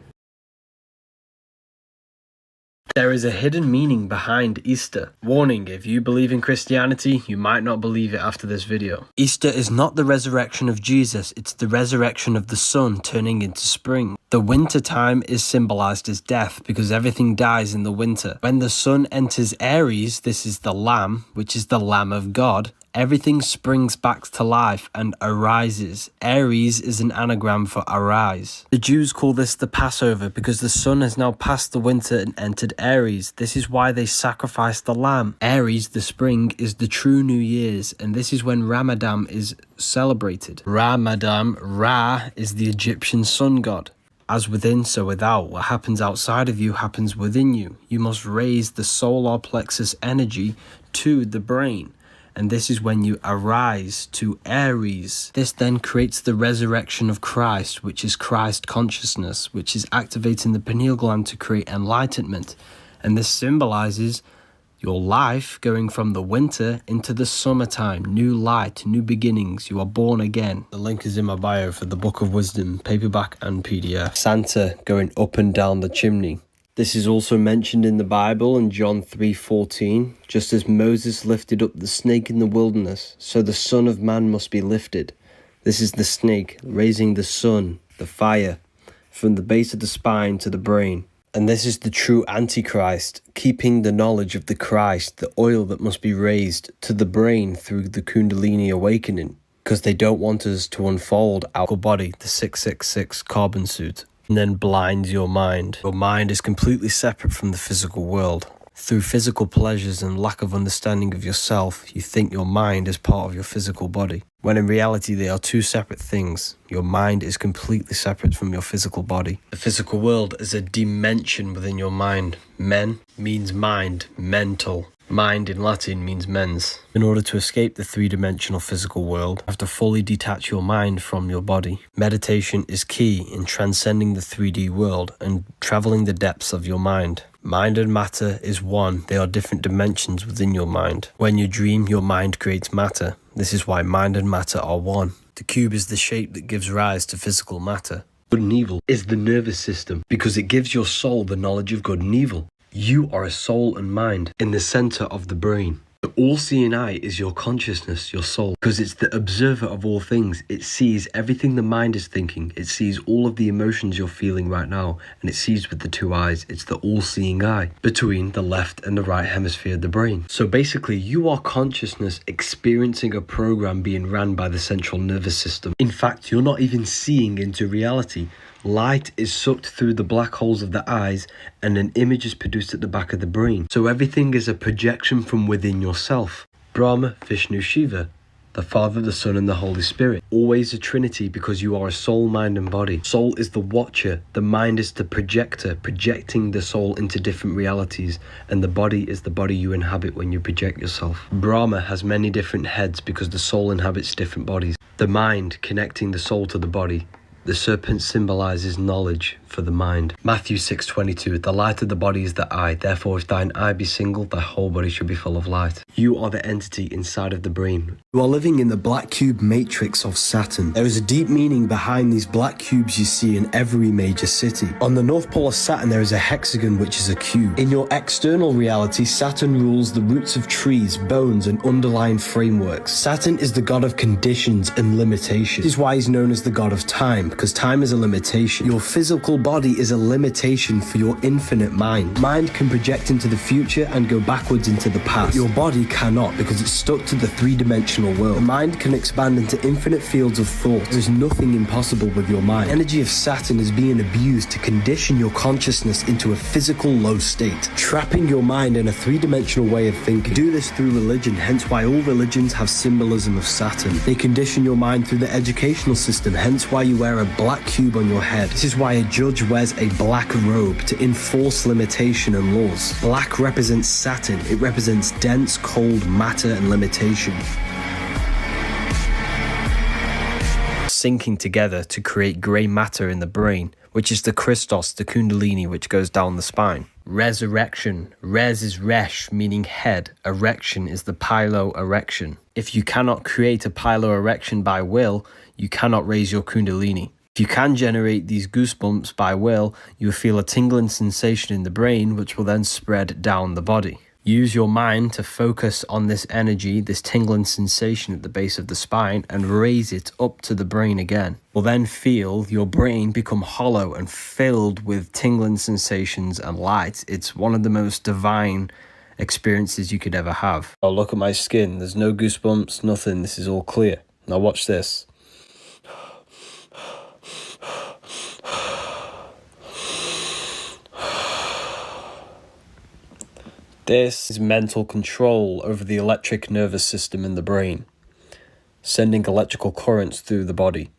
There is a hidden meaning behind Easter. Warning, if you believe in Christianity, you might not believe it after this video. Easter is not the resurrection of Jesus, it's the resurrection of the sun turning into spring. The winter time is symbolized as death because everything dies in the winter. When the sun enters Aries, this is the lamb, which is the Lamb of God. Everything springs back to life and arises. Aries is an anagram for arise. The Jews call this the Passover because the sun has now passed the winter and entered Aries. This is why they sacrifice the lamb. Aries, the spring, is the true New Year's, and this is when Ramadan is celebrated. Ramadan, Ra, is the Egyptian sun god. As within, so without. What happens outside of you happens within you. You must raise the solar plexus energy to the brain. And this is when you arise to Aries. This then creates the resurrection of Christ, which is Christ consciousness, which is activating the pineal gland to create enlightenment. And this symbolizes your life going from the winter into the summertime. New light, new beginnings. You are born again. The link is in my bio for the Book of Wisdom, paperback and PDF. Santa going up and down the chimney. This is also mentioned in the Bible in John 3:14. Just as Moses lifted up the snake in the wilderness, so the Son of Man must be lifted. This is the snake raising the sun, the fire, from the base of the spine to the brain. And this is the true Antichrist, keeping the knowledge of the Christ, the oil that must be raised to the brain through the Kundalini awakening, because they don't want us to unfold our body, the 666 carbon suit. And then blinds your mind. Your mind is completely separate from the physical world. Through physical pleasures and lack of understanding of yourself, you think your mind is part of your physical body, when in reality they are two separate things. Your mind is completely separate from your physical body. The physical world is a dimension within your mind. Men means mind, mental. Mind in Latin means mens. In order to escape the three-dimensional physical world, you have to fully detach your mind from your body. Meditation is key in transcending the 3D world and traveling the depths of your mind. Mind and matter is one. They are different dimensions within your mind. When you dream, your mind creates matter. This is why mind and matter are one. The cube is the shape that gives rise to physical matter. Good and evil is the nervous system because it gives your soul the knowledge of good and evil. You are a soul and mind in the center of the brain. The all-seeing eye is your consciousness, your soul, because it's the observer of all things. It sees everything the mind is thinking. It sees all of the emotions you're feeling right now, and it sees with the two eyes. It's the all-seeing eye between the left and the right hemisphere of the brain. So basically, you are consciousness experiencing a program being ran by the central nervous system. In fact, you're not even seeing into reality. Light is sucked through the black holes of the eyes and an image is produced at the back of the brain. So everything is a projection from within yourself. Brahma, Vishnu, Shiva, the Father, the Son and the Holy Spirit. Always a trinity because you are a soul, mind and body. Soul is the watcher, the mind is the projector, projecting the soul into different realities, and the body is the body you inhabit when you project yourself. Brahma has many different heads because the soul inhabits different bodies. The mind connecting the soul to the body. The serpent symbolizes knowledge for the mind. Matthew 6:22, the light of the body is the eye. Therefore, if thine eye be single, thy whole body should be full of light. You are the entity inside of the brain. You are living in the black cube matrix of Saturn. There is a deep meaning behind these black cubes you see in every major city. On the North Pole of Saturn, there is a hexagon, which is a cube. In your external reality, Saturn rules the roots of trees, bones, and underlying frameworks. Saturn is the god of conditions and limitations. This is why he's known as the god of time, because time is a limitation. Your physical body is a limitation for your infinite mind. Mind can project into the future and go backwards into the past. Your body cannot because it's stuck to the three-dimensional world. The mind can expand into infinite fields of thought. There is nothing impossible with your mind. The energy of Saturn is being abused to condition your consciousness into a physical low state, trapping your mind in a three-dimensional way of thinking. Do this through religion, hence why all religions have symbolism of Saturn. They condition your mind through the educational system, hence why you wear a black cube on your head. This is why a judge wears a black robe to enforce limitation and laws. Black represents Saturn. It represents dense, cold matter and limitation. Syncing together to create grey matter in the brain, which is the Christos, the Kundalini, which goes down the spine. Resurrection. Res is resh, meaning head. Erection is the pylo-erection. If you cannot create a pylo-erection by will, you cannot raise your Kundalini. If you can generate these goosebumps by will, you will feel a tingling sensation in the brain, which will then spread down the body. Use your mind to focus on this energy, this tingling sensation at the base of the spine, and raise it up to the brain again. You'll then feel your brain become hollow and filled with tingling sensations and light. It's one of the most divine experiences you could ever have. Oh, look at my skin. There's no goosebumps, nothing. This is all clear. Now watch this. This is mental control over the electric nervous system in the brain, sending electrical currents through the body.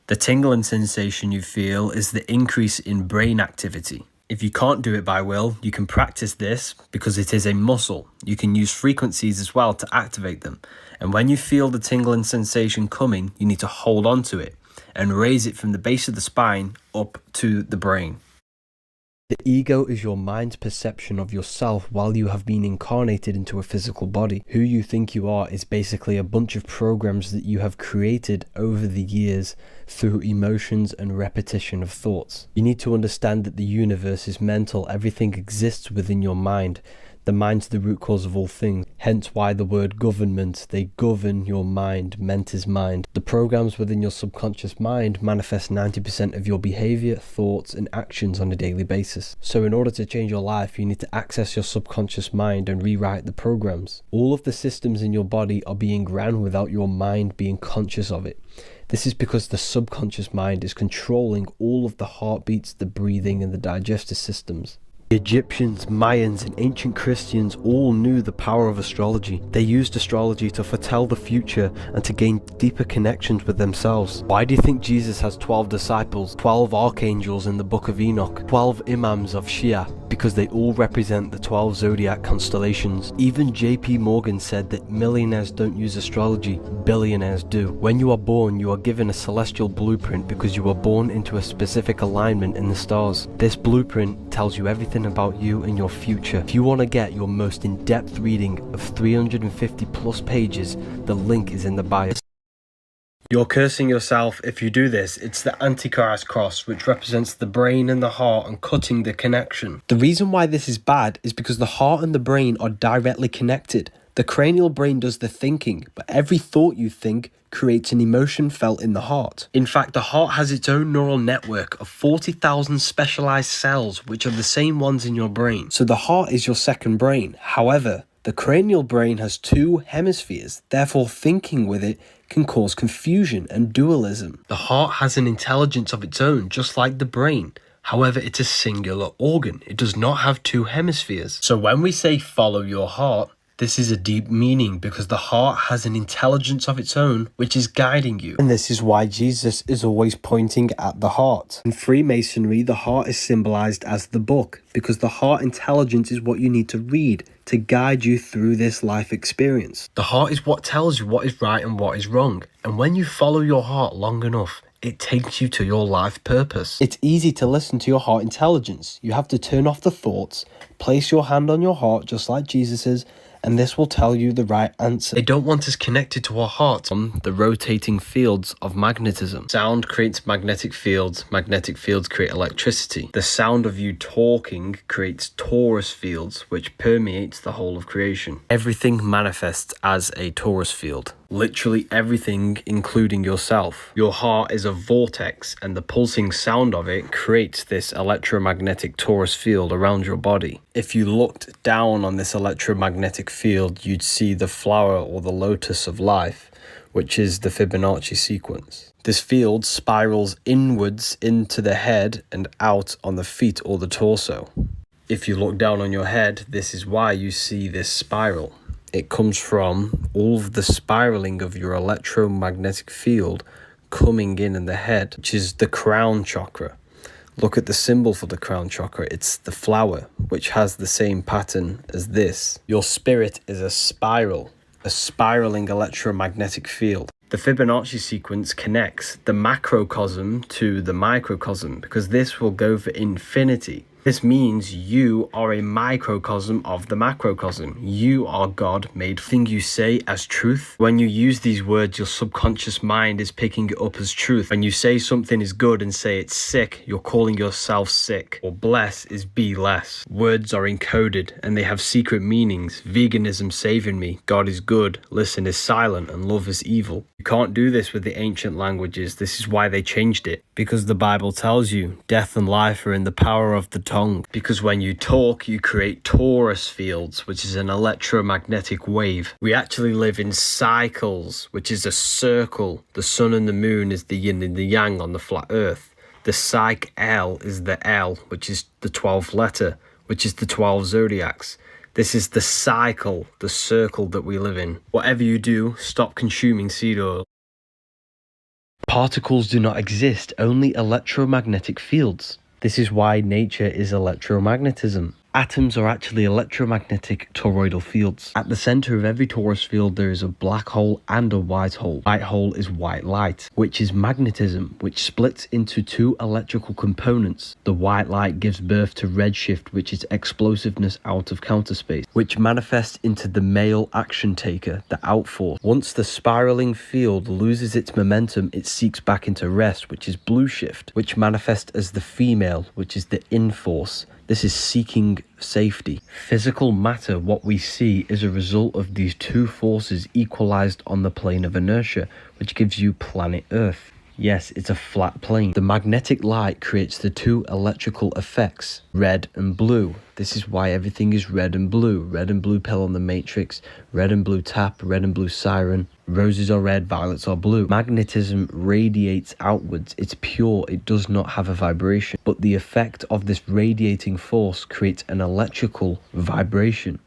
The tingling sensation you feel is the increase in brain activity. If you can't do it by will, you can practice this because it is a muscle. You can use frequencies as well to activate them. And when you feel the tingling sensation coming, you need to hold on to it and raise it from the base of the spine up to the brain. The ego is your mind's perception of yourself while you have been incarnated into a physical body. Who you think you are is basically a bunch of programs that you have created over the years through emotions and repetition of thoughts. You need to understand that the universe is mental. Everything exists within your mind. The mind's the root cause of all things, hence why the word government, they govern your mind, ment is mind. The programs within your subconscious mind manifest 90% of your behavior, thoughts and actions on a daily basis. So in order to change your life, you need to access your subconscious mind and rewrite the programs. All of the systems in your body are being ran without your mind being conscious of it. This is because the subconscious mind is controlling all of the heartbeats, the breathing and the digestive systems. The Egyptians, Mayans and ancient Christians all knew the power of astrology. They used astrology to foretell the future and to gain deeper connections with themselves. Why do you think Jesus has 12 disciples, 12 archangels in the book of Enoch, 12 imams of Shia? Because they all represent the 12 zodiac constellations. Even JP Morgan said that millionaires don't use astrology, billionaires do. When you are born, you are given a celestial blueprint because you were born into a specific alignment in the stars. This blueprint tells you everything about you and your future. If you want to get your most in-depth reading of 350 plus pages, the link is in the bio. You're cursing yourself if you do this. It's the Antichrist cross, which represents the brain and the heart and cutting the connection. The reason why this is bad is because the heart and the brain are directly connected. The cranial brain does the thinking, but every thought you think creates an emotion felt in the heart. In fact, the heart has its own neural network of 40,000 specialized cells, which are the same ones in your brain. So the heart is your second brain. However, the cranial brain has two hemispheres, therefore thinking with it can cause confusion and dualism. The heart has an intelligence of its own, just like the brain. However, it's a singular organ. It does not have two hemispheres. So when we say follow your heart, this is a deep meaning because the heart has an intelligence of its own which is guiding you. And this is why Jesus is always pointing at the heart. In Freemasonry, the heart is symbolized as the book because the heart intelligence is what you need to read to guide you through this life experience. The heart is what tells you what is right and what is wrong. And when you follow your heart long enough, it takes you to your life purpose. It's easy to listen to your heart intelligence. You have to turn off the thoughts, place your hand on your heart just like Jesus is, and this will tell you the right answer. They don't want us connected to our heart on the rotating fields of magnetism. Sound creates magnetic fields create electricity. The sound of you talking creates torus fields, which permeates the whole of creation. Everything manifests as a torus field. Literally everything, including yourself. Your heart is a vortex, and the pulsing sound of it creates this electromagnetic torus field around your body. If you looked down on this electromagnetic field, you'd see the flower or the lotus of life, which is the Fibonacci sequence. This field spirals inwards into the head and out on the feet or the torso. If you look down on your head, this is why you see this spiral. It comes from all of the spiraling of your electromagnetic field coming in the head, which is the crown chakra. Look at the symbol for the crown chakra. It's the flower, which has the same pattern as this. Your spirit is a spiral, a spiraling electromagnetic field. The Fibonacci sequence connects the macrocosm to the microcosm because this will go for infinity. This means you are a microcosm of the macrocosm. You are God made. Thing you say as truth. When you use these words, your subconscious mind is picking it up as truth. When you say something is good and say it's sick, you're calling yourself sick. Or bless is be less. Words are encoded and they have secret meanings. Veganism saving me. God is good. Listen is silent and love is evil. You can't do this with the ancient languages. This is why they changed it. Because the Bible tells you death and life are in the power of the tongue. Because when you talk, you create torus fields, which is an electromagnetic wave. We actually live in cycles, which is a circle. The sun and the moon is the yin and the yang on the flat earth. The psych L is the L, which is the 12th letter, which is the 12 zodiacs. This is the cycle, the circle that we live in. Whatever you do, stop consuming seed oil. Particles do not exist, only electromagnetic fields. This is why nature is electromagnetism. Atoms are actually electromagnetic toroidal fields. At the center of every torus field there is a black hole and a white hole. White hole is white light, which is magnetism, which splits into two electrical components. The white light gives birth to redshift, which is explosiveness out of counter space, which manifests into the male action taker, the outforce. Once the spiraling field loses its momentum, it seeks back into rest, which is blue shift, which manifests as the female, which is the in-force. This is seeking safety. Physical matter, what we see, is a result of these two forces equalized on the plane of inertia, which gives you planet Earth. Yes, it's a flat plane. The magnetic light creates the two electrical effects, red and blue. This is why everything is red and blue. Red and blue pill on the matrix, red and blue tap, red and blue siren. Roses are red, violets are blue. Magnetism radiates outwards. It's pure. It does not have a vibration. But the effect of this radiating force creates an electrical vibration.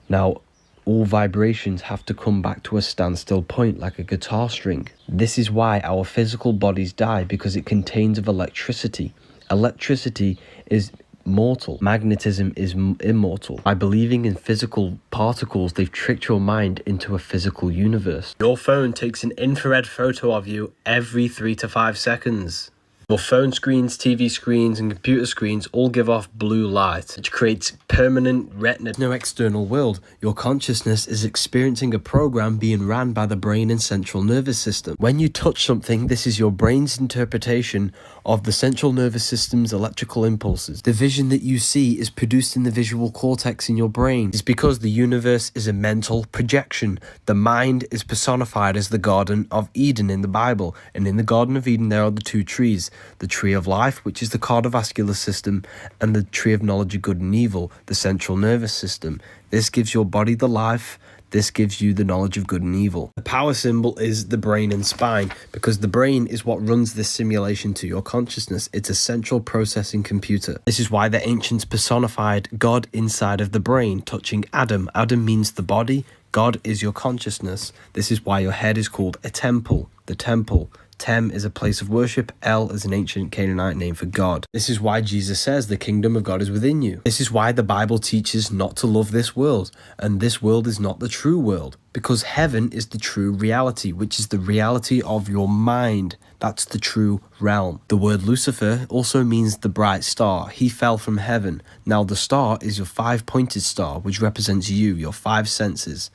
Now, all vibrations have to come back to a standstill point like a guitar string. This is why our physical bodies die, because it contains of electricity. Electricity is mortal. Magnetism is immortal. By believing in physical particles, they've tricked your mind into a physical universe. Your phone takes an infrared photo of you every 3 to 5 seconds. Your phone screens, TV screens, and computer screens all give off blue light, which creates permanent retina. No external world. Your consciousness is experiencing a program being ran by the brain and central nervous system. When you touch something, this is your brain's interpretation of the central nervous system's electrical impulses. The vision that you see is produced in the visual cortex in your brain. It's because the universe is a mental projection. The mind is personified as the Garden of Eden in the Bible, and in the Garden of Eden there are the two trees. The tree of life, which is the cardiovascular system, and the tree of knowledge of good and evil, the central nervous system. This gives your body the life. This gives you the knowledge of good and evil. The power symbol is the brain and spine, because the brain is what runs this simulation to your consciousness. It's a central processing computer. This is why the ancients personified God inside of the brain, touching Adam. Adam means the body. God is your consciousness. This is why your head is called a temple, the temple. Tem is a place of worship. El is an ancient Canaanite name for God. This is why Jesus says the kingdom of God is within you. This is why the Bible teaches not to love this world, and this world is not the true world, because heaven is the true reality, which is the reality of your mind. That's the true realm. The word Lucifer also means the bright star. He fell from heaven. Now the star is your 5-pointed star, which represents you, your 5 senses.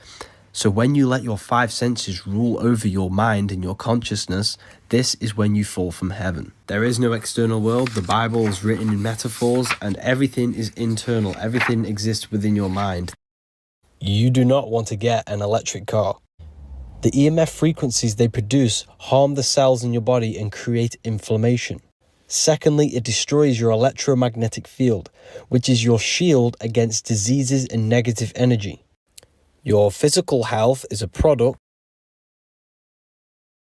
So when you let your 5 senses rule over your mind and your consciousness, this is when you fall from heaven. There is no external world. The Bible is written in metaphors, and everything is internal. Everything exists within your mind. You do not want to get an electric car. The EMF frequencies they produce harm the cells in your body and create inflammation. Secondly, it destroys your electromagnetic field, which is your shield against diseases and negative energy. Your physical health is a product